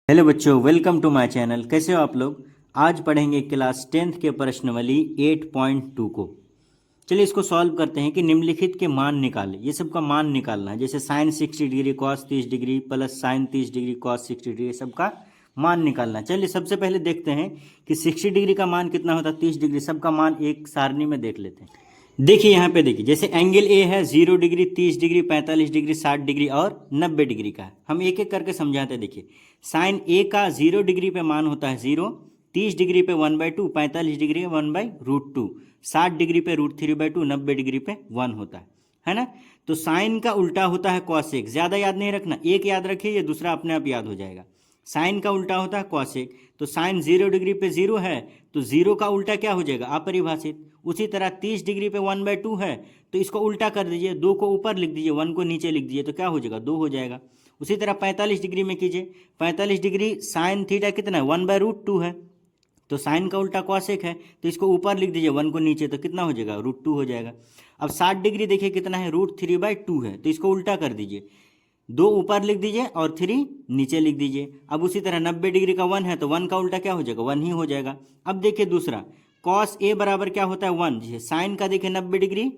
Hello बच्चों, welcome to my channel. कैसे हो आप लोग। आज पढ़ेंगे क्लास 10th के प्रश्नावली 8.2 को। चलिए इसको सॉल्व करते हैं कि निम्नलिखित के मान निकालें। ये सब का मान निकालना है, जैसे sine 60 degree cos 30 degree plus sine 30 degree cos 60 degree, ये सब का मान निकालना है। चलिए सबसे पहले देखते हैं कि 60 डिग्री का मान कितना होता है, 30 डिग्री, सबका मान एक सारणी में देख लेते हैं। देखिए यहाँ पे देखिए, जैसे एंगल ए है 0 डिग्री, 30 डिग्री, 45 डिग्री, 60 डिग्री और 90 डिग्री का है। हम एक एक करके समझाते हैं। देखिए साइन ए का 0 डिग्री पे मान होता है 0, 30 डिग्री पे 1/2, 45 डिग्री 1/√2, 60 डिग्री पे √3/2, 90 डिग्री पे 1 होता है ना। तो साइन का उल्टा होता है कॉसेक। ज़्यादा याद नहीं रखना, एक याद रखिए, ये दूसरा अपने आप याद हो जाएगा। साइन का उल्टा होता है कॉसेक। तो साइन 0 डिग्री पे 0 है, तो 0 का उल्टा क्या हो जाएगा, अपरिभाषित। उसी तरह 30 डिग्री पे 1/2 है, तो इसको उल्टा कर दीजिए, 2 को ऊपर लिख दीजिए, 1 को नीचे लिख दीजिए, तो क्या हो जाएगा, 2 हो जाएगा। उसी तरह 45 डिग्री में कीजिए, 45 डिग्री साइन थीटा कितना है, 1/√2 है, तो साइन का उल्टा कॉसेक है, तो इसको ऊपर लिख दीजिए, 1 को नीचे, तो कितना हो जाएगा, √2 हो जाएगा। अब 60 डिग्री देखिए कितना है, √3/2 है, तो इसको उल्टा कर दीजिए, 2 ऊपर लिख दीजिए और 3 नीचे लिख दीजिए। अब उसी तरह 90 डिग्री का 1 है, तो 1 का उल्टा क्या हो जाएगा, 1 ही हो जाएगा। अब देखिए दूसरा, कॉस ए बराबर क्या होता है, 1। जी साइन का देखिए 90 डिग्री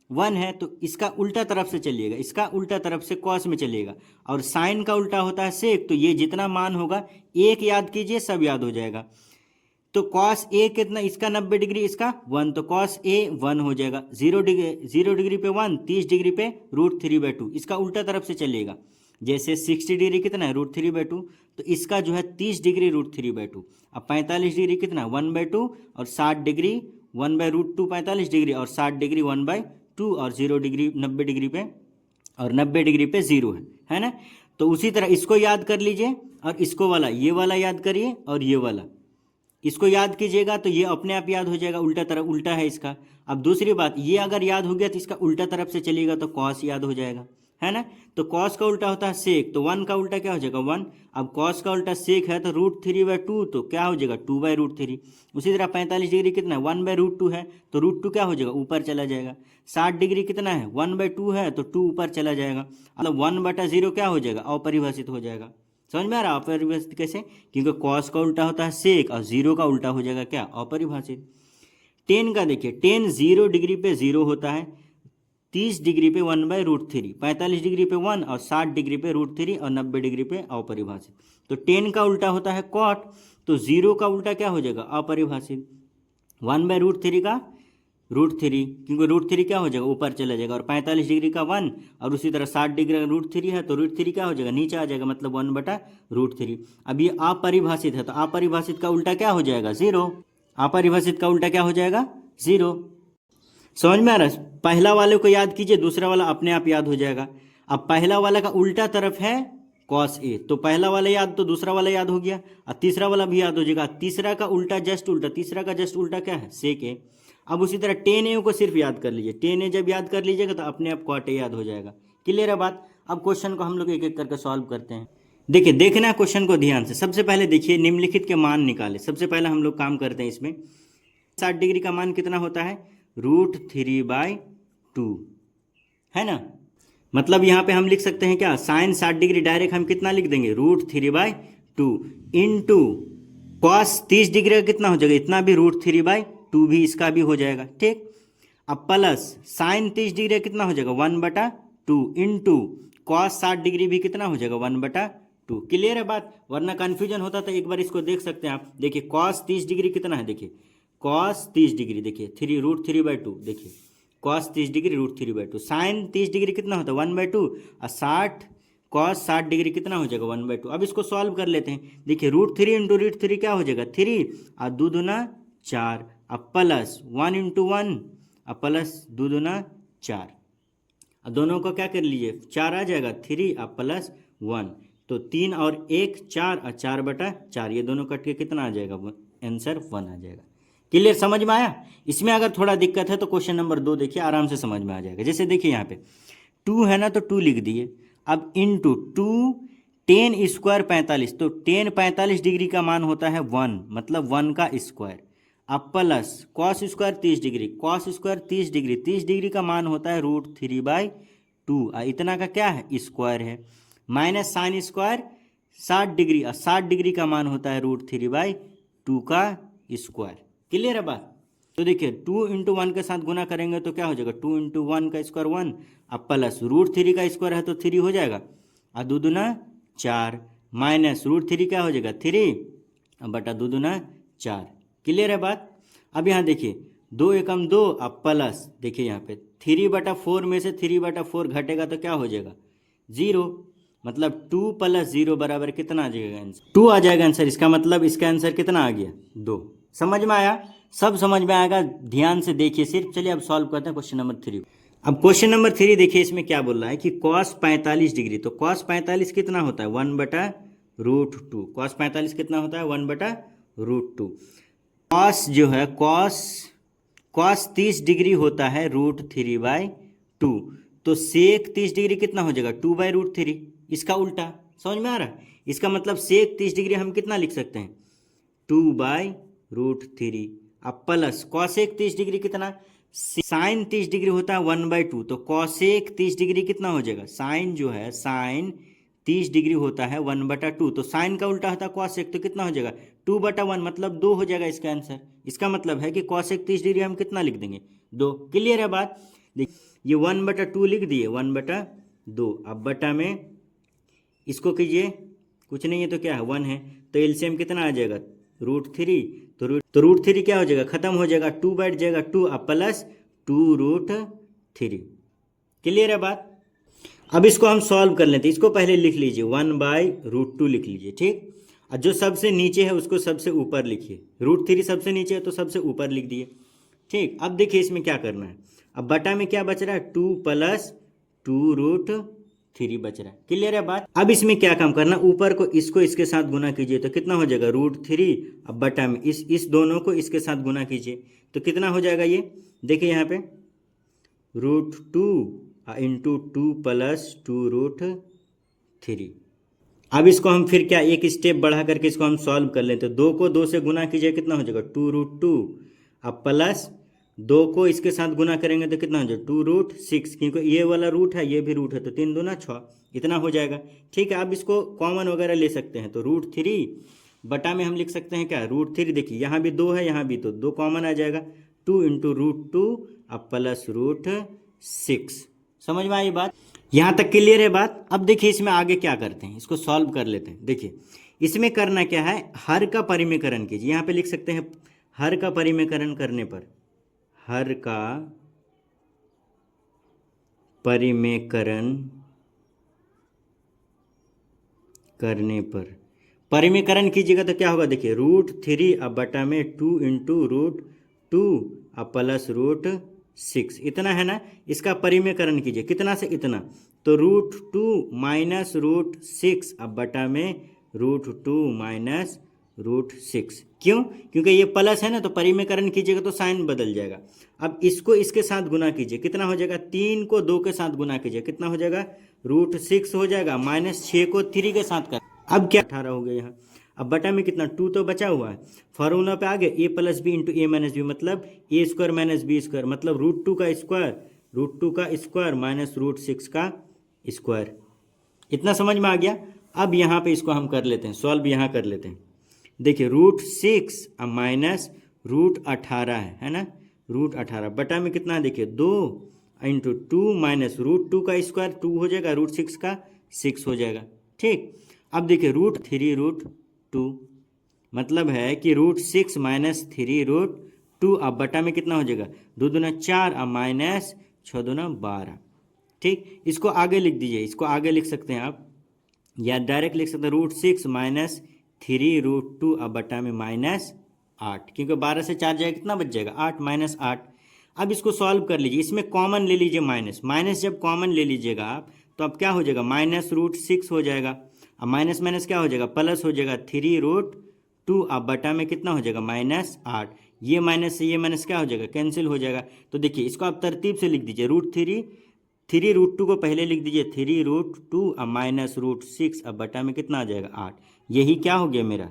1 है, तो इसका उल्टा तरफ से चलिएगा, इसका उल्टा तरफ से कॉस में चलिएगा, और साइन का उल्टा होता है सेक। तो ये जितना मान होगा एक याद कीजिए, सब याद हो जाएगा। तो कॉस ए कितना, इसका 90 डिग्री, इसका 1, तो कॉस ए 1 हो जाएगा। 0 डिग्री पे 1, 30 डिग्री पे √3/2, इसका उल्टा तरफ से चलिएगा। जैसे 60 डिग्री कितना है, √3/2, तो इसका जो है 30 डिग्री √3/2। अब 45 डिग्री कितना, 1/2, और 60 डिग्री 1/√2, 45 डिग्री, और 60 डिग्री 1/2, और 0 डिग्री 90 डिग्री पे, और 90 डिग्री पे 0 है ना। तो उसी तरह इसको याद कर लीजिए, और इसको वाला, ये वाला याद करिए, और ये वाला इसको याद कीजिएगा, तो ये अपने आप याद हो जाएगा, उल्टा तरफ, उल्टा है इसका। अब दूसरी बात, ये अगर याद हो गया तो इसका उल्टा तरफ से चलिएगा, तो कॉस याद हो जाएगा, है ना। तो कॉस का उल्टा होता है सेक, तो 1 का उल्टा क्या हो जाएगा, 1। अब कॉस का उल्टा सेक है, तो √3/2, तो क्या हो जाएगा, 2/√3। उसी तरह 45 डिग्री कितना है, 1/√2 है, तो √2 क्या हो जाएगा, ऊपर चला जाएगा। 60 डिग्री कितना है, 1/2 है, तो 2 ऊपर चला जाएगा। मतलब 1/0 क्या हो जाएगा, अपरिभाषित हो जाएगा। समझ में आ रहा, अपरिभाषित कैसे, क्योंकि कॉस का उल्टा होता है सेक, और 0 का उल्टा हो जाएगा क्या, अपरिभाषित। टेन का देखिए, टेन 0 डिग्री पे 0 होता है, 30 डिग्री पे 1/√3, 45 डिग्री पे 1, और 60 डिग्री पे √3, और 90 डिग्री पे अपरिभाषित। तो टेन का उल्टा होता है कॉट, तो 0 का उल्टा क्या हो जाएगा, अपरिभाषित। 1/√3 का √3, क्योंकि √3 क्या हो जाएगा, ऊपर चला जाएगा, और 45 डिग्री का 1, और उसी तरह 60 डिग्री का √3 है, तो √3 क्या हो जाएगा, नीचे आ जाएगा, मतलब 1/√3। अब ये अपरिभाषित है, तो अपरिभाषित का उल्टा क्या हो जाएगा, 0। अपरिभाषित का उल्टा क्या हो जाएगा, 0। समझ में आ रहा है। पहला वाले को याद कीजिए, दूसरा वाला अपने आप याद हो जाएगा। अब पहला वाला का उल्टा तरफ है कॉस ए, तो पहला वाला याद, तो दूसरा वाला याद हो गया, और तीसरा वाला भी याद हो जाएगा। तीसरा का उल्टा जस्ट उल्टा, तीसरा का जस्ट उल्टा क्या है, सेक ए। अब उसी तरह टेन ए को सिर्फ याद कर लीजिए, टेन ए जब याद कर लीजिएगा तो अपने आप कॉट ए याद हो जाएगा। क्लियर है बात। अब क्वेश्चन को हम लोग एक एक करके सॉल्व करते हैं। देखिए देखना है क्वेश्चन को ध्यान से। सबसे पहले देखिए, निम्नलिखित के मान निकाले। सबसे पहले हम लोग काम करते हैं इसमें। 60 डिग्री का मान कितना होता है, √3/2, है ना। मतलब यहाँ पे हम लिख सकते हैं क्या, साइन 60 डिग्री डायरेक्ट हम कितना लिख देंगे, √3/2, इंटू कॉस 30 डिग्री का कितना हो जाएगा, इतना भी √3/2 भी इसका भी हो जाएगा, ठीक। अब प्लस साइन 30 डिग्री का कितना हो जाएगा, 1/2, इंटू कॉस 60 डिग्री भी कितना हो जाएगा, 1/2। क्लियर है बात, वरना कन्फ्यूजन होता तो एक बार इसको देख सकते हैं आप। देखिए कॉस 30 डिग्री कितना है, देखिए कॉस 30 डिग्री, देखिए √3/2, देखिए कॉस 30 डिग्री √3/2। साइन 30 डिग्री कितना होता है, 1/2, और 60 कॉस 60 डिग्री कितना हो जाएगा, 1/2। अब इसको सॉल्व कर लेते हैं। देखिए √3 इंटू √3 क्या हो जाएगा, 3, और 2 दूना 4, अब प्लस 1 इंटू 1, और प्लस 2 दूना 4, और दोनों को क्या कर लीजिए, 4 आ जाएगा, 3 और प्लस 1, तो 3 और 1 4, और 4/4, ये दोनों कट के कितना आ जाएगा, आंसर 1 आ जाएगा। क्लियर, समझ में आया। इसमें अगर थोड़ा दिक्कत है तो क्वेश्चन नंबर 2 देखिए, आराम से समझ में आ जाएगा। जैसे देखिए यहाँ पे 2 है ना, तो 2 लिख दिए। अब इंटू 2 10 स्क्वायर 45, तो 10 45 डिग्री का मान होता है 1, मतलब 1 का स्क्वायर। अब plus cos square 30 degree, cos square 30 degree, 30 degree का मान होता है √3/2, इतना का क्या है, स्क्वायर है। माइनस साइन स्क्वायर 60 डिग्री, और 60 डिग्री का मान होता है √3/2 का स्क्वायर। क्लियर है बात? तो देखिए 2 × 1 के साथ गुना करेंगे तो क्या हो जाएगा, 2 × 1 का स्क्वायर 1, अब प्लस √3 का स्क्वायर है तो 3 हो जाएगा, और 2 दूना 4, माइनस √3 क्या हो जाएगा 3, अब बटा 2 दूना 4। क्लियर है बात? अब यहाँ देखिए 2 एकम 2, अब प्लस देखिए यहाँ पे 3/4 में से 3/4 घटेगा तो क्या हो जाएगा 0, मतलब 2 + 0 बराबर कितना आ जाएगा आंसर, 2 आ जाएगा आंसर। इसका मतलब इसका आंसर कितना आ गया 2। समझ में आया? सब समझ में आएगा, ध्यान से देखिए सिर्फ। चलिए अब सॉल्व करते हैं क्वेश्चन नंबर 3। अब क्वेश्चन नंबर 3 देखिए, इसमें क्या बोल रहा है कि cos 45 डिग्री, तो cos 45 कितना होता है 1/√2। cos 45 कितना होता है 1/√2। cos जो है cos 30 डिग्री होता है √3/2, तो sec 30 डिग्री कितना हो जाएगा 2/√3, इसका उल्टा। समझ में आ रहा है? इसका मतलब sec 30 डिग्री हम कितना लिख सकते हैं 2/√3, अब प्लस cosec 30 डिग्री कितना, sin 30 डिग्री होता है 1/2, तो cosec 30 डिग्री कितना हो जाएगा, साइन जो है sin 30 डिग्री होता है 1/2, तो साइन का उल्टा होता है cosec, तो कितना हो जाएगा 2/1, मतलब 2 हो जाएगा इसका आंसर। इसका मतलब है कि cosec 30 डिग्री हम कितना लिख देंगे 2। क्लियर है बात? देखिए ये 1/2 लिख दिए 1/2, अब बटा में इसको कीजिए, कुछ नहीं है तो क्या है 1 है, तो एलसीएम कितना आ जाएगा √3, तो √3 क्या हो जाएगा खत्म हो जाएगा, 2 बैठ जाएगा 2, अब प्लस 2√3। क्लियर है बात? अब इसको हम सॉल्व कर लेते हैं। इसको पहले लिख लीजिए 1/√2 लिख लीजिए, ठीक। और जो सबसे नीचे है उसको सबसे ऊपर लिखिए, √3 सबसे नीचे है तो सबसे ऊपर लिख दिए, ठीक। अब देखिए इसमें क्या करना है, अब बटा में क्या बच रहा है 2 + 2√3 बच रहा है। क्लियर है बात? अब इसमें क्या काम करना, ऊपर को इसको इसके साथ गुना कीजिए तो कितना हो जाएगा √3, अब बटा में इस दोनों को इसके साथ गुना कीजिए तो कितना हो जाएगा, ये देखिए यहाँ पे √2 × 2 + 2√3। अब इसको हम फिर क्या एक स्टेप बढ़ा करके इसको हम सॉल्व कर लेते हैं। 2 को 2 से गुना कीजिए कितना हो जाएगा 2√2, अब प्लस 2 को इसके साथ गुना करेंगे तो कितना हो जाएगा 2√6, क्योंकि ये वाला रूट है ये भी रूट है तो 3 दूना 6, इतना हो जाएगा, ठीक है। अब इसको कॉमन वगैरह ले सकते हैं तो √3 बटा में हम लिख सकते हैं क्या √3, देखिए यहाँ भी 2 है यहाँ भी, तो 2 कॉमन आ जाएगा, 2 × √2 अब प्लस √6। समझ में आई बात? यहाँ तक क्लियर है बात? अब देखिए इसमें आगे क्या करते हैं, इसको सॉल्व कर लेते हैं। देखिए इसमें करना क्या है, हर का परिमेयकरण कीजिए, यहाँ पे लिख सकते हैं हर का परिमेयकरण करने पर, हर का परिमेयकरण करने पर, परिमेयकरण कीजिएगा तो क्या होगा, देखिए √3 अब बटा में 2 × √2 अब प्लस √6, इतना है ना। इसका परिमेयकरण कीजिए कितना से इतना, तो √2 - √6 अब बटा में √2 - √6। क्यों? क्योंकि ये प्लस है ना, तो परिमेयकरण कीजिएगा तो साइन बदल जाएगा। अब इसको इसके साथ गुना कीजिए कितना हो जाएगा, 3 को 2 के साथ गुना कीजिए कितना हो जाएगा √6 हो जाएगा, -6 को 3 के साथ कर, अब क्या 18 हो गया यहाँ। अब बटा में कितना 2 तो बचा हुआ है, फॉर्मूला पे आ गया a + b × a - b, मतलब a² - b², मतलब √2 का स्क्वायर -√6 का स्क्वायर। इतना समझ में आ गया? अब यहाँ पे इसको हम कर लेते हैं सॉल्व, यहाँ कर लेते हैं। देखिए √6 अब -√18 है ना, √18 बटा में कितना है, देखिए 2 × 2 -√2 का स्क्वायर 2 हो जाएगा, √6 का 6 हो जाएगा, ठीक। अब देखिए √3√2 मतलब है कि √6 - 3√2 अब बटा में कितना हो जाएगा 2 दूना 4 अब -6 दूना 12, ठीक। इसको आगे लिख दीजिए, इसको आगे लिख सकते हैं आप, या डायरेक्ट लिख सकते हैं √6 - 3√2 अब बटा में -8, क्योंकि 12 से 4 जाएगा कितना बच जाएगा 8 -8। अब इसको सॉल्व कर लीजिए, इसमें कॉमन ले लीजिए माइनस जब कॉमन ले लीजिएगा आप तो अब क्या हो जाएगा -√6 हो जाएगा, अब माइनस माइनस क्या हो जाएगा प्लस हो जाएगा 3√2 अब बटा में कितना हो जाएगा -8, ये माइनस से ये माइनस क्या हो जाएगा कैंसिल हो जाएगा। तो देखिए इसको आप तरतीब से लिख दीजिए, √3 को पहले लिख दीजिए 3√2 अब -√6 अब बटा में कितना आ जाएगा 8, यही क्या हो गया मेरा,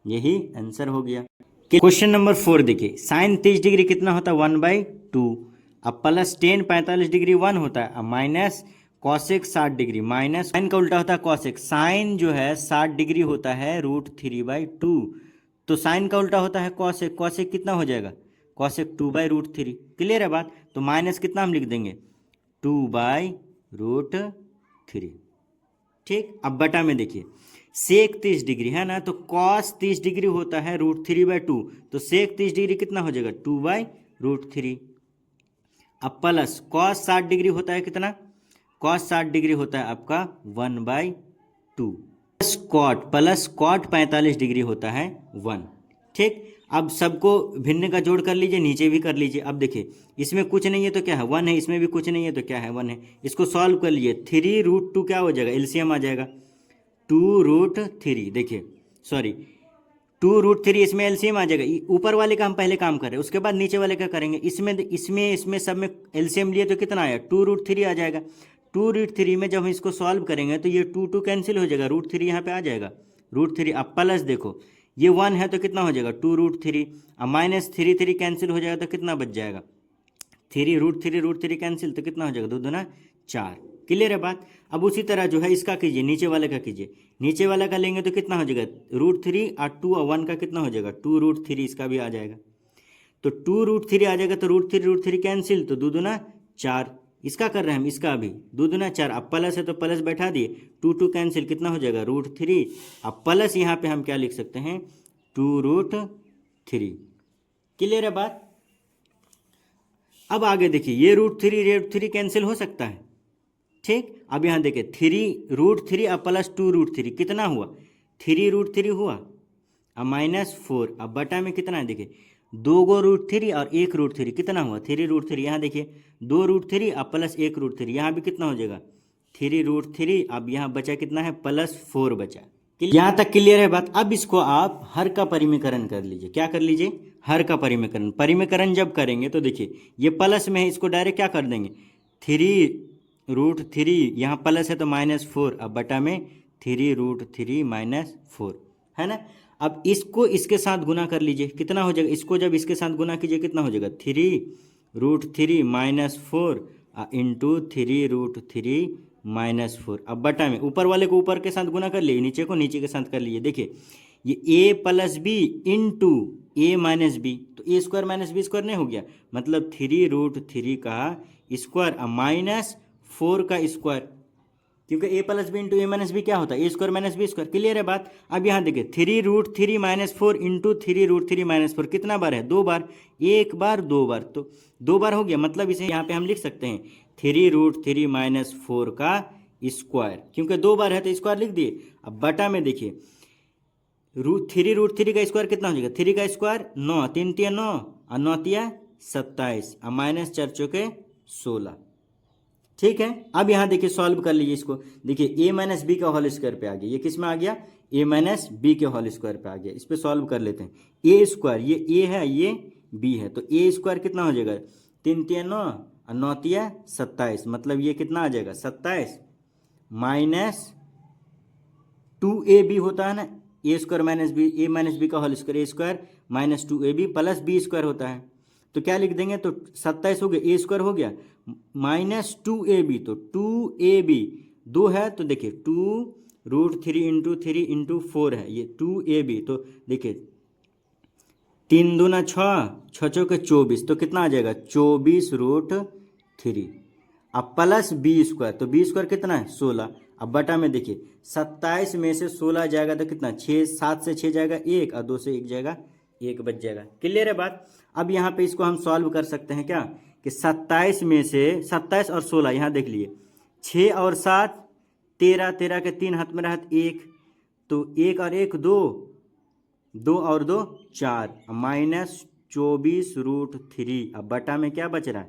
यही आंसर हो गया। क्वेश्चन नंबर 4 देखिए, sin 30 डिग्री कितना होता है 1/2, अब प्लस tan 45 डिग्री 1 होता है, अब minus cosec 60 degree minus sine का उल्टा होता है कॉसेक। साइन जो है 60 डिग्री होता है √3/2। तो साइन का उल्टा होता है कॉसेक। कॉसेक कितना हो जाएगा? कॉसेक 2/√3। क्लियर है बात? तो माइनस कितना हम लिख देंगे? 2/√3। ठीक, अब बटा में देखिए सेक 30 डिग्री है ना, तो कॉस 30 डिग्री होता है √3/2। तो सेक 30 डिग्री कितना हो जाएगा? 2/√3। अब प्लस कॉस 60 डिग्री होता है कितना? कॉस 60 डिग्री होता है आपका 1/2। प्लस कॉट 45 डिग्री होता है 1। ठीक, अब सबको भिन्न का जोड़ कर लीजिए, नीचे भी कर लीजिए। अब देखिए इसमें कुछ नहीं है तो क्या है? 1 है, इसमें भी कुछ नहीं है तो क्या है? 1 है। इसको सॉल्व कर लीजिए, 3√2 क्या हो जाएगा? एलसीएम आ जाएगा 2√3। देखिए सॉरी 2√3, इसमें एलसीएम आ जाएगा। ऊपर वाले का हम पहले काम कर रहे हैं, उसके बाद नीचे वाले का करेंगे। इसमें सब में एलसीएम लिए तो कितना आया? 2√3 आ जाएगा। 2√3 में जब हम इसको सॉल्व करेंगे तो ये 2 कैंसिल हो जाएगा, √3 यहाँ पे आ जाएगा √3। अब प्लस देखो ये 1 है तो कितना हो जाएगा? 2√3। अब माइनस 3 कैंसिल हो जाएगा तो कितना बच जाएगा? 3√3 कैंसिल तो कितना हो जाएगा? 2 दूना 4। क्लियर है बात? अब उसी तरह जो है इसका कीजिए, नीचे वाले का कीजिए। नीचे वाला का लेंगे तो कितना हो जाएगा? √3 और 2 और 1 का कितना हो जाएगा? 2√3, इसका भी आ जाएगा। तो 2√3 आ जाएगा तो √3 कैंसिल, तो 2 दूना 4। इसका कर रहे हैं हम, इसका अभी 2 दूना 4। अब प्लस है तो प्लस बैठा दिए, 2 कैंसिल, कितना हो जाएगा? √3। अब प्लस यहाँ पे हम क्या लिख सकते हैं? 2√3। क्लियर है बात? अब आगे देखिए ये √3 कैंसिल हो सकता है। ठीक, अब यहाँ देखिए 3√3 अब प्लस 2√3 कितना हुआ? 3√3 हुआ। अब -4, अब बटा में कितना है? देखिए 2 गो √3 और 1 √3 कितना हुआ? 3√3। यहाँ देखिए 2√3 अब प्लस 1 √3, यहाँ भी कितना हो जाएगा? 3√3। अब यहाँ बचा कितना है? +4 बचा। यहाँ तक क्लियर है बात? अब इसको आप हर का परिमीकरण कर लीजिए। क्या कर लीजिए? हर का परिमीकरण। परिमीकरण जब करेंगे तो देखिए ये प्लस में है, इसको डायरेक्ट क्या कर देंगे? 3√3, यहाँ प्लस है तो -4, अब बटा में 3√3 -4 है ना। अब इसको इसके साथ गुना कर लीजिए, कितना हो जाएगा? इसको जब इसके साथ गुना कीजिए कितना हो जाएगा? 3√3 -4 इंटू 3√3 -4। अब बटा में ऊपर वाले को ऊपर के साथ गुना कर लिए, नीचे को नीचे के साथ कर लीजिए। देखिए ये a + b into a - b, तो a² - b² नहीं हो गया, मतलब 3√3 का स्क्वायर -4 का स्क्वायर, क्योंकि a + b into a - b क्या होता है? a² - b²। क्लियर है बात? अब यहाँ देखिए 3√3 -4 इंटू 3√3 -4 कितना बार है? 2 बार। 1 बार 2 बार, तो 2 बार हो गया, मतलब इसे यहाँ पे हम लिख सकते हैं 3√3 -4 का स्क्वायर, क्योंकि 2 बार है तो स्क्वायर लिख दिए। अब बटा में देखिए 3√3 का स्क्वायर कितना हो जाएगा? 3 का स्क्वायर 9, 3 × 9 और 9 × 27 और -4 × 4 = 16। ठीक है, अब यहाँ देखिए सॉल्व कर लीजिए इसको। देखिए a - b का होल स्क्वायर पे आ गया, ये किस में आ गया? a - b के होल स्क्वायर पे आ गया। इस पे सॉल्व कर लेते हैं। a², ये a है, ये b है, तो a² कितना हो जाएगा? 3 × 9 और 9 × 27, मतलब ये कितना आ जाएगा? 27 -2ab होता है ना, a² - b, a - b का whole square, a² - 2ab + b² होता है। तो क्या लिख देंगे? तो 27 हो गया, a² हो गया -2ab, तो 2ab 2 है, तो देखिए 2√3 इंटू 3 इंटू 4 है, ये 2ab, तो देखिए 3 दूना 6, 6 चौके 24, तो कितना आ जाएगा? 24√3। अब प्लस b², तो b² कितना है? 16। अब बटा में देखिए 27 में से 16 जाएगा तो कितना? 6, 7 से 6 जाएगा 1 और 2 से 1 जाएगा 1 बच जाएगा। क्लियर है बात? अब यहाँ पे इसको हम सॉल्व कर सकते हैं क्या, कि 27 में से 27 और 16 यहाँ देख लिए, 6 और 7 13, 13 के 3 हाथ में रहा 1, तो 1 और 1 2, 2 और 2 4 -24√3। अब बटा में क्या बच रहा है?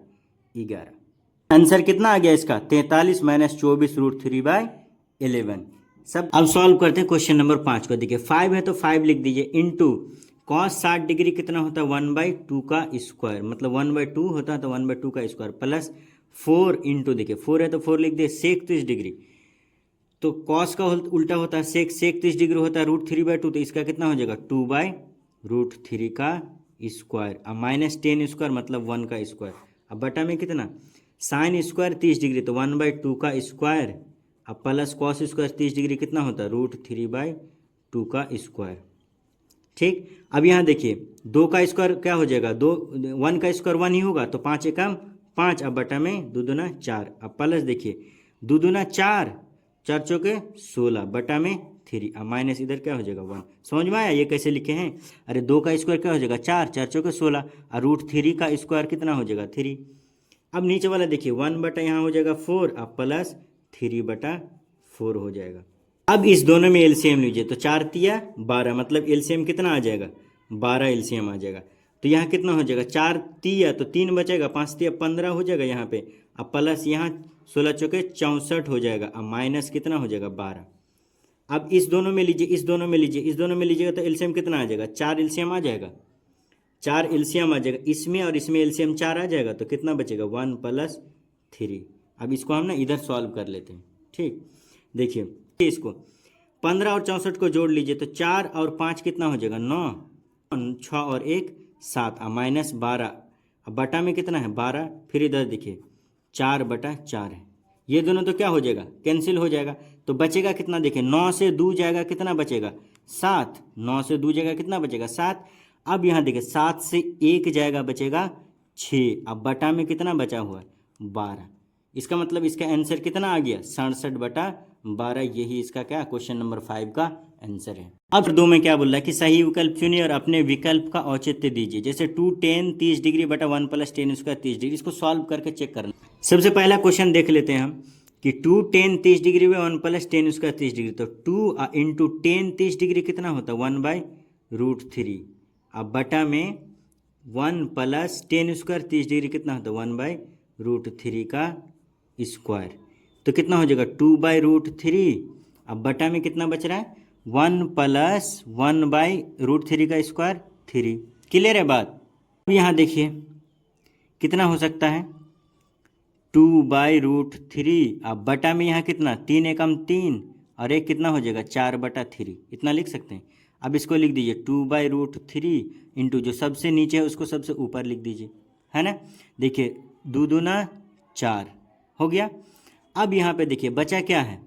11। आंसर कितना आ गया इसका? 43 -24√3/11। सब अब सॉल्व करते हैं क्वेश्चन नंबर 5 को। देखिए 5 है तो 5 लिख दीजिए, इंटू cos 60 कितना होता है? 1/2 का स्क्वायर, मतलब 1/2 होता है तो 1/2 का स्क्वायर, प्लस 4 इंटू, देखिए 4 है तो 4 लिख दिए, sec 30 तो cos का उल्टा होता है sec 30 होता है √3/2, तो इसका कितना हो जाएगा? 2/√3 का स्क्वायर, अब -10² मतलब 1 का स्क्वायर। अब बटा में कितना? साइन स्क्वायर 30 डिग्री तो 1/2 का स्क्वायर, अब प्लस कॉस स्क्वायर 30 डिग्री कितना होता है, √3/2 का स्क्वायर। ठीक, अब यहाँ देखिए 2 का स्क्वायर क्या हो जाएगा, 1 का स्क्वायर 1 ही होगा, तो 5 एकम 5, अब बटा में 2 दूना 4, अब प्लस देखिए 2 दूना 4, 4 चौके 16, बटा में 3, अब माइनस इधर क्या हो जाएगा 1। समझ में आया ये कैसे लिखे हैं? अरे 2 का स्क्वायर क्या हो जाएगा 4, 4 चौके 16, और √3 का स्क्वायर कितना हो जाएगा 3। अब नीचे वाला देखिए 1 बटा यहाँ हो जाएगा 4, अब प्लस 3/4 हो जाएगा। अब इस दोनों में एलसीएम लीजिए, तो 4 तिया 12, मतलब एलसीएम कितना आ जाएगा, 12 एलसीएम आ जाएगा। तो यहाँ कितना हो जाएगा, 4 तिया तो 3 बचेगा, 5 तिया 15 हो जाएगा यहाँ पे, अब प्लस यहाँ 16 चौके 64 हो जाएगा, अब माइनस कितना हो जाएगा 12। अब इस दोनों में लीजिए, इस दोनों में लीजिए, इस दोनों में लीजिएगा तो एलसीएम कितना आ जाएगा, 4 एलसीएम आ जाएगा, 4 एलसीएम आ जाएगा, इसमें और इसमें एलसीएम 4 आ जाएगा, तो कितना बचेगा 1 + 3। अब इसको हम ना इधर सॉल्व कर लेते हैं। ठीक, देखिए इसको 15 और 64 को जोड़ लीजिए, तो 4 और 5 कितना हो जाएगा 9, 6 और 1 7, माइनस 12, अब बटा में कितना है 12, फिर इधर देखिए 4/4 है, ये दोनों तो क्या हो जाएगा कैंसिल हो जाएगा, तो बचेगा कितना, देखिए 9 से 2 जाएगा कितना बचेगा 7, 9 से 2 जाएगा कितना बचेगा 7। अब यहाँ देखिए 7 से 1 जाएगा बचेगा 6, अब बटा में कितना बचा हुआ है 12। इसका मतलब इसका आंसर कितना आ गया 67/12, यही इसका क्या क्वेश्चन नंबर 5 का आंसर है। अब 2 में क्या बोल रहा है कि सही विकल्प चुनिए और अपने विकल्प का औचित्य दीजिए। जैसे 2 tan 30 डिग्री बटा 1 + tan स्क्वायर 30 डिग्री, इसको सॉल्व करके चेक करना। सबसे पहला क्वेश्चन देख लेते हैं हम कि 2 tan 30 degree by 1 + tan square 30 degree, तो 2 × tan 30 डिग्री कितना होता है 1/√3, अब बटा में 1 + tan स्क्वायर 30 डिग्री कितना होता है 1/√3 का स्क्वायर, तो कितना हो जाएगा 2/√3, अब बटा में कितना बच रहा है 1 + 1/√3 का स्क्वायर 3। क्लियर है बात? अब यहाँ देखिए कितना हो सकता है 2/√3, अब बटा में यहाँ कितना 3 एकम 3 और एक कितना हो जाएगा 4/3, इतना लिख सकते हैं। अब इसको लिख दीजिए 2/√3 इंटू जो सबसे नीचे है उसको सबसे ऊपर लिख दीजिए, है ना। देखिए 2 दूना 4 हो गया। अब यहाँ पे देखिए बचा क्या है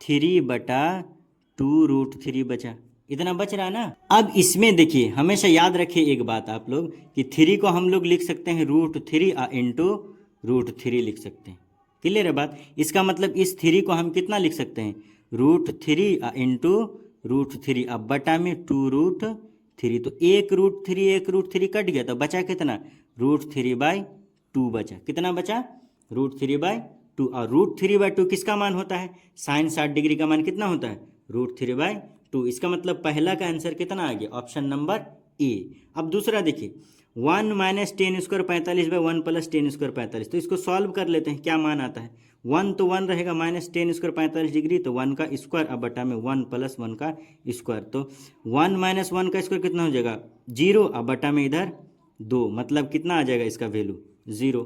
3/2√3 बचा, इतना बच रहा है ना। अब इसमें देखिए हमेशा याद रखिए एक बात आप लोग कि 3 को हम लोग लिख सकते हैं √3 इंटू √3 लिख सकते हैं। क्लियर है बात? इसका मतलब इस 3 को हम कितना लिख सकते हैं √3 इंटू √3, अब बटा में 2√3, तो 1√3 कट गया, तो बचा कितना √3/2 बचा, कितना बचा √3/2, और √3/2 किसका मान होता है साइन 60 डिग्री का मान कितना होता है √3/2। इसका मतलब पहला का आंसर कितना आ गया ऑप्शन नंबर ए। अब दूसरा देखिए 1 - tan स्क्वायर 45/1 + tan स्क्वायर 45, तो इसको सॉल्व कर लेते हैं क्या मान आता है। 1 तो 1 रहेगा, tan स्क्वायर 45 डिग्री तो 1 का स्क्वायर, अब बटा में 1 + 1 का स्क्वायर, तो 1 - 1 का स्क्वायर कितना हो जाएगा 0, अब बटा में इधर 2, मतलब कितना आ जाएगा इसका वैल्यू 0।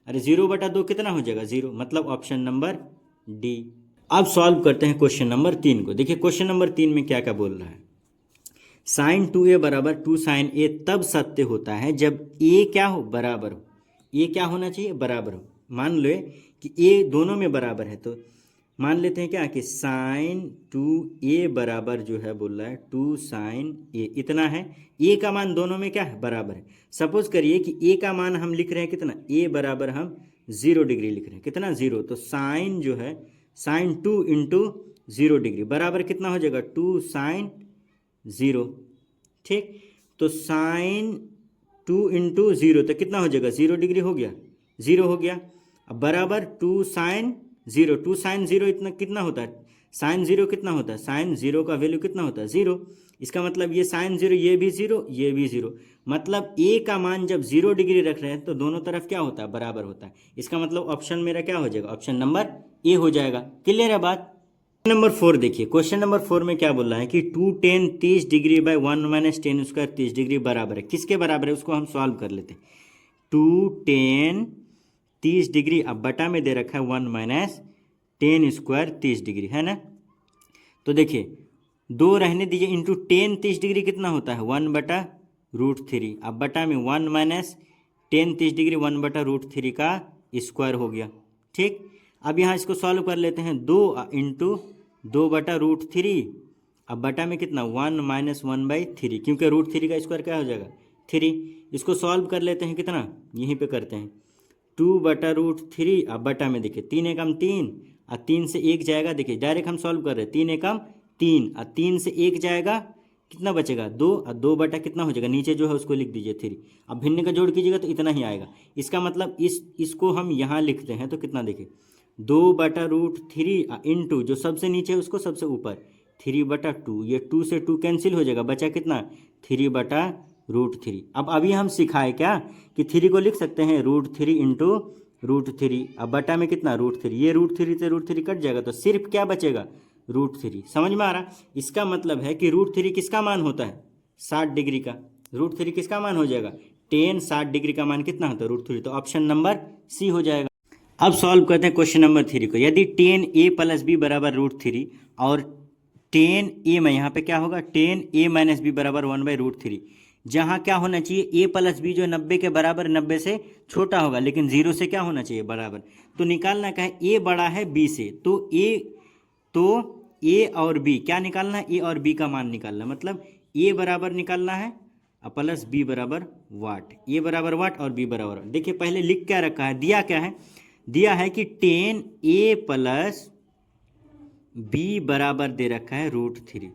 अरे 0/2 कितना हो जाएगा 0, मतलब ऑप्शन नंबर डी। अब सॉल्व करते हैं क्वेश्चन नंबर 3 को। देखिए क्वेश्चन नंबर 3 में क्या क्या बोल रहा है, sin 2a = 2 sin a तब सत्य होता है जब a क्या हो बराबर हो, a क्या होना चाहिए बराबर हो। मान लो कि a दोनों में बराबर है, तो मान लेते हैं क्या कि sin 2a बराबर जो है बोल रहा है 2 sin a, इतना है। a का मान दोनों में क्या है बराबर है। सपोज करिए कि a का मान हम लिख रहे हैं कितना, a बराबर हम 0 डिग्री लिख रहे हैं, कितना 0, तो sin जो है sin 2 × 0 डिग्री बराबर कितना हो जाएगा 2 sin 0। ठीक, तो sin 2 × 0 तो कितना हो जाएगा 0 डिग्री हो गया, 0 हो गया। अब बराबर 2 sin 0, 2 sin 0 इतना कितना होता है sin 0 कितना होता है, sin 0 का वैल्यू कितना होता है 0। इसका मतलब ये sin 0 ये भी 0 ये भी 0, मतलब a का मान जब 0 डिग्री रख रहे हैं तो दोनों तरफ क्या होता है बराबर होता है। इसका मतलब ऑप्शन मेरा क्या हो जाएगा ऑप्शन नंबर ए हो जाएगा। क्लियर है बात? नंबर 4 देखिए, क्वेश्चन नंबर 4 में क्या बोल रहा है कि 2 tan 30 degree by 1 - tan square 30 degree बराबर है, किसके बराबर है उसको हम सॉल्व कर लेते हैं। 2 tan 30 डिग्री, अब बटा में दे रखा है 1 - tan स्क्वायर 30 डिग्री, है ना। तो देखिए 2 रहने दीजिए, इंटू tan 30 डिग्री कितना होता है 1/√3, अब बटा में 1 - tan 30 डिग्री 1/√3 का स्क्वायर हो गया। ठीक, अब यहाँ इसको सॉल्व कर लेते हैं। 2 इंटू 2/√3, अब बटा में कितना 1 - 1/3, क्योंकि √3 का स्क्वायर क्या हो जाएगा 3। इसको सॉल्व कर लेते हैं, कितना यहीं पे करते हैं 2/√3, अब बटा में देखिए 3 एकम 3 और 3 से 1 जाएगा। देखिए डायरेक्ट हम सॉल्व कर रहे हैं, 3 एकम 3 और 3 से 1 जाएगा, कितना बचेगा 2 और 2 बटा कितना हो जाएगा, नीचे जो है उसको लिख दीजिए 3। अब भिन्न का जोड़ कीजिएगा तो इतना ही आएगा। इसका मतलब इसको हम यहाँ लिखते हैं तो कितना देखिए 2/√3 इंटू जो सबसे नीचे है उसको सबसे ऊपर 3/2, ये 2 से 2 कैंसिल हो जाएगा, बचा कितना 3/√3। अब अभी हम सिखाए क्या कि 3 को लिख सकते हैं √3 इंटू √3, अब बटा में कितना √3, ये √3 से √3 कट जाएगा तो सिर्फ क्या बचेगा √3। समझ में आ रहा? इसका मतलब है कि √3 किसका मान होता है 60 डिग्री का। √3 किसका मान हो जाएगा tan 60 डिग्री का मान कितना होता है √3, तो ऑप्शन नंबर सी हो जाएगा। अब सॉल्व करते हैं क्वेश्चन नंबर 3 को। यदि tan a + b बराबर √3 और tan a में यहाँ पे क्या होगा tan a - b बराबर 1/√3, जहाँ क्या होना चाहिए a + b जो 90 के बराबर 90 से छोटा होगा, लेकिन 0 से क्या होना चाहिए बराबर। तो निकालना क्या है, a बड़ा है b से, तो a और b क्या निकालना है, a और b का मान निकालना, मतलब a बराबर निकालना है प्लस b बराबर वाट, a बराबर वाट और b बराबर वाट। देखिए पहले लिख क्या रखा है, दिया क्या है, दिया है कि tan a + b बराबर दे रखा है √3।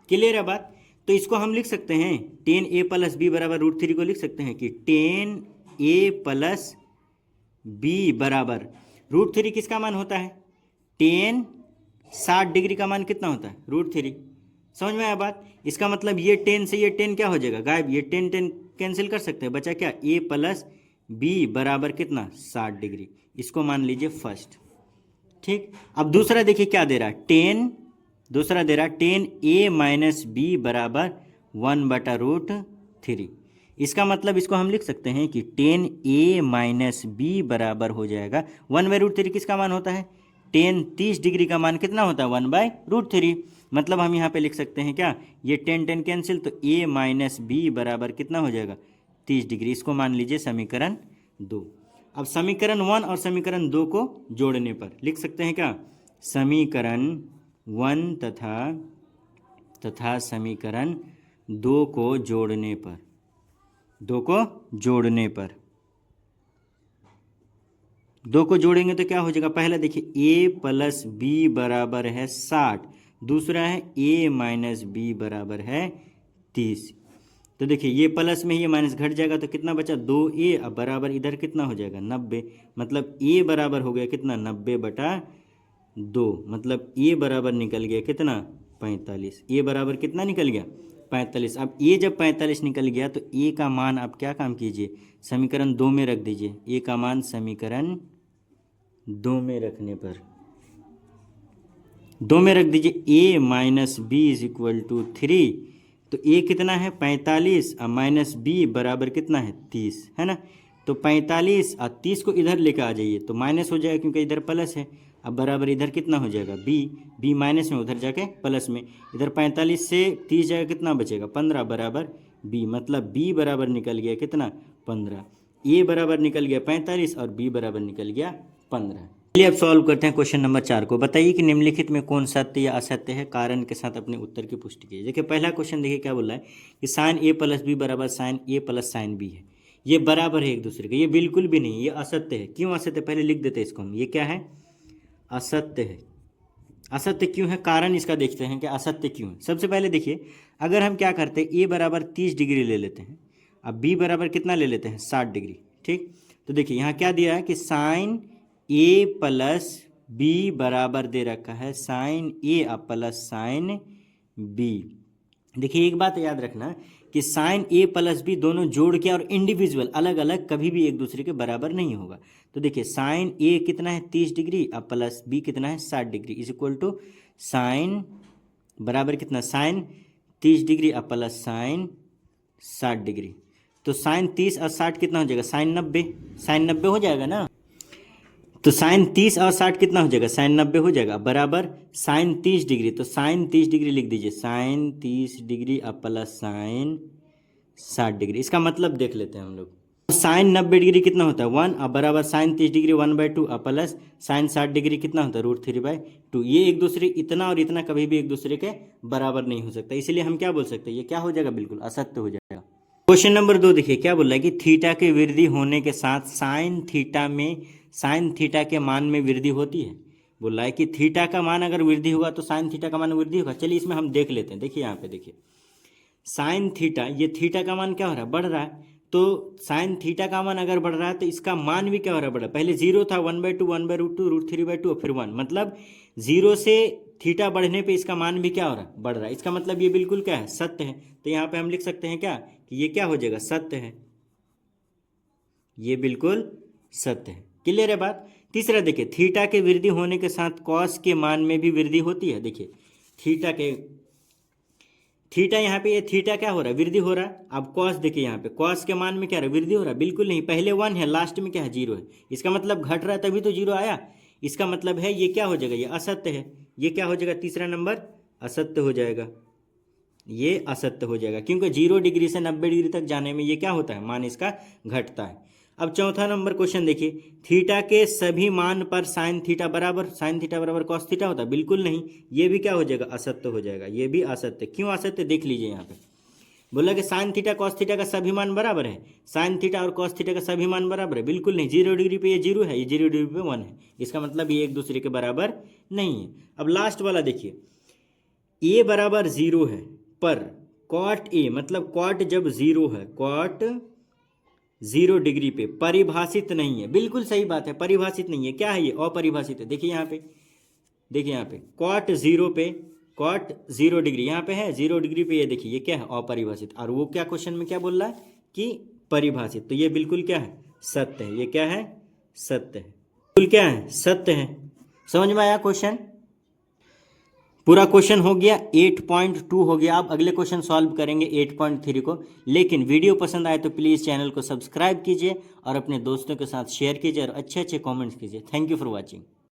क्लियर है बात? तो इसको हम लिख सकते हैं tan a + b बराबर √3 को लिख सकते हैं कि tan a + b बराबर √3 किसका मान होता है tan 60 डिग्री का मान कितना होता है √3। समझ में आया बात? इसका मतलब ये 10 से ये 10 क्या हो जाएगा गायब, ये 10 कैंसिल कर सकते हैं, बचा क्या a + b बराबर कितना 60 डिग्री, इसको मान लीजिए फर्स्ट। ठीक, अब दूसरा देखिए क्या दे रहा है, दूसरा दे रहा है tan a - b बराबर 1/√3। इसका मतलब इसको हम लिख सकते हैं कि tan a - b बराबर हो जाएगा 1/√3। किसका मान होता है tan 30 डिग्री का मान कितना होता है 1/√3। मतलब हम यहाँ पे लिख सकते हैं क्या, ये 10 कैंसिल, तो a - b बराबर कितना हो जाएगा 30 डिग्री। इसको मान लीजिए समीकरण 2। अब समीकरण 1 और समीकरण 2 को जोड़ने पर लिख सकते हैं क्या, समीकरण 1 तथा समीकरण 2 को जोड़ने पर, 2 को जोड़ेंगे तो क्या हो जाएगा, पहला देखिए a + b बराबर है 60, दूसरा है a - b बराबर है 30। तो देखिए ये प्लस में ये माइनस घट जाएगा तो कितना बचा 2a, अब बराबर इधर कितना हो जाएगा 90, मतलब a बराबर हो गया कितना 90/2, मतलब a बराबर निकल गया कितना 45। a बराबर कितना निकल गया 45। अब a जब 45 निकल गया तो a का मान आप क्या काम कीजिए समीकरण 2 में रख दीजिए। a का मान समीकरण 2 में रखने पर 2 में रख दीजिए a - b = 3, तो a कितना है 45 और -b बराबर कितना है 30, है ना। तो 45 और 30 को इधर लेकर आ जाइए तो माइनस हो जाएगा क्योंकि इधर प्लस है। अब बराबर इधर कितना हो जाएगा b माइनस में उधर जाके प्लस में, इधर 45 से 30 जाएगा कितना बचेगा 15 बराबर b, मतलब b बराबर निकल गया कितना 15। a बराबर निकल गया 45 और b बराबर निकल गया 15। चलिए अब सॉल्व करते हैं क्वेश्चन नंबर 4 को। बताइए कि निम्नलिखित में कौन सत्य या असत्य है, कारण के साथ अपने उत्तर की पुष्टि कीजिए। देखिए पहला क्वेश्चन देखिए क्या बोल रहा है कि sin a + b बराबर sin a + sin b है, ये बराबर है एक दूसरे के, ये बिल्कुल भी नहीं, ये असत्य है। क्यों असत्य, पहले लिख देते हैं इसको हम, ये क्या है असत्य है। असत्य क्यों है, कारण इसका देखते हैं कि असत्य क्यों है। सबसे पहले देखिए अगर हम क्या करते हैं a बराबर 30 डिग्री ले लेते हैं, अब b बराबर कितना ले लेते हैं 60 डिग्री। ठीक, तो देखिए यहाँ क्या दिया है कि sin a + b बराबर दे रखा है sin a + sin b। देखिए एक बात याद रखना कि sin a + b दोनों जोड़ के और इंडिविजुअल अलग अलग कभी भी एक दूसरे के बराबर नहीं होगा। तो देखिए sin a कितना है 30 डिग्री और प्लस b कितना है 60 डिग्री = sin बराबर कितना sin 30 डिग्री और प्लस sin 60 डिग्री। तो sin 30 और 60 कितना हो जाएगा sin 90 हो जाएगा ना। तो sin 30 और 60 कितना हो जाएगा sin 90 हो जाएगा, बराबर sin 30 डिग्री, तो sin 30 डिग्री लिख दीजिए sin 30 डिग्री और प्लस sin 60 डिग्री। इसका मतलब देख लेते हैं हम लोग, साइन 90 डिग्री कितना होता है 1, अब बराबर साइन 30 डिग्री 1/2, अब प्लस साइन 60 डिग्री कितना होता है √3/2। ये एक दूसरे इतना और इतना कभी भी एक दूसरे के बराबर नहीं हो सकता, इसीलिए हम क्या बोल सकते हैं, ये क्या हो जाएगा, बिल्कुल असत्य हो जाएगा। क्वेश्चन नंबर 2 देखिए क्या बोल रहा है कि थीटा के वृद्धि होने के साथ साइन थीटा के मान में वृद्धि होती है। बोल रहा है कि थीटा का मान अगर वृद्धि होगा तो साइन थीटा का मान वृद्धि होगा। चलिए इसमें हम देख लेते हैं। देखिए यहाँ पे देखिए साइन थीटा, ये थीटा का मान क्या हो रहा है, बढ़ रहा है। तो साइन थीटा का मान अगर बढ़ रहा है तो इसका मान भी क्या हो रहा है, बढ़ रहा है। पहले 0 था, 1/2, 1/√2, √3/2 और फिर 1, मतलब 0 से थीटा बढ़ने पे इसका मान भी क्या हो रहा है, बढ़ रहा है। इसका मतलब ये बिल्कुल क्या है, सत्य है। तो यहाँ पे हम लिख सकते हैं क्या कि ये क्या हो जाएगा, सत्य है, ये बिल्कुल सत्य है। क्लियर है बात। तीसरा देखिए थीटा के वृद्धि होने के साथ कॉस के मान में भी वृद्धि होती है। देखिए थीटा यहाँ पे, ये थीटा क्या हो रहा है, वृद्धि हो रहा है। अब कॉस देखिए यहाँ पे कॉस के मान में क्या रहा है, वृद्धि हो रहा है, बिल्कुल नहीं। पहले 1 है, लास्ट में क्या है, 0 है। इसका मतलब घट रहा है तभी तो 0 आया। इसका मतलब है ये क्या हो जाएगा, ये असत्य है। ये क्या हो जाएगा, तीसरा नंबर असत्य हो जाएगा, ये असत्य हो जाएगा, क्योंकि 0 डिग्री से 90 डिग्री तक जाने में ये क्या होता है, मान इसका घटता है। अब चौथा नंबर क्वेश्चन देखिए, थीटा के सभी मान पर साइन थीटा बराबर कॉस थीटा होता है, बिल्कुल नहीं। ये भी क्या हो जाएगा, असत्य हो जाएगा, ये भी असत्य। क्यों असत्य, देख लीजिए यहाँ पे बोला कि साइन थीटा कॉस थीटा का सभी मान बराबर है। साइन थीटा और कॉस थीटा का सभी मान बराबर है, बिल्कुल नहीं। 0 डिग्री पे ये 0 है, ये 0 डिग्री पे 1 है। इसका मतलब ये एक दूसरे के बराबर नहीं है। अब लास्ट वाला देखिए, ए बराबर 0 है पर कॉट ए, मतलब कॉट जब 0 है, कॉट 0 डिग्री पे परिभाषित नहीं है। बिल्कुल सही बात है, परिभाषित नहीं है। क्या है ये, अपरिभाषित है। देखिए यहाँ पे, देखिए यहाँ पे कॉट 0 डिग्री यहाँ पे है, 0 डिग्री पे ये देखिए ये क्या है, अपरिभाषित। और वो क्या क्वेश्चन में क्या बोल रहा है कि परिभाषित। तो ये बिल्कुल क्या है, सत्य है। ये क्या है, सत्य है, बिल्कुल क्या है, सत्य है। समझ में आया क्वेश्चन। पूरा क्वेश्चन हो गया, 8.2 हो गया। आप अगले क्वेश्चन सॉल्व करेंगे 8.3 को। लेकिन वीडियो पसंद आए तो प्लीज़ चैनल को सब्सक्राइब कीजिए और अपने दोस्तों के साथ शेयर कीजिए और अच्छे अच्छे कमेंट्स कीजिए। Thank you for watching.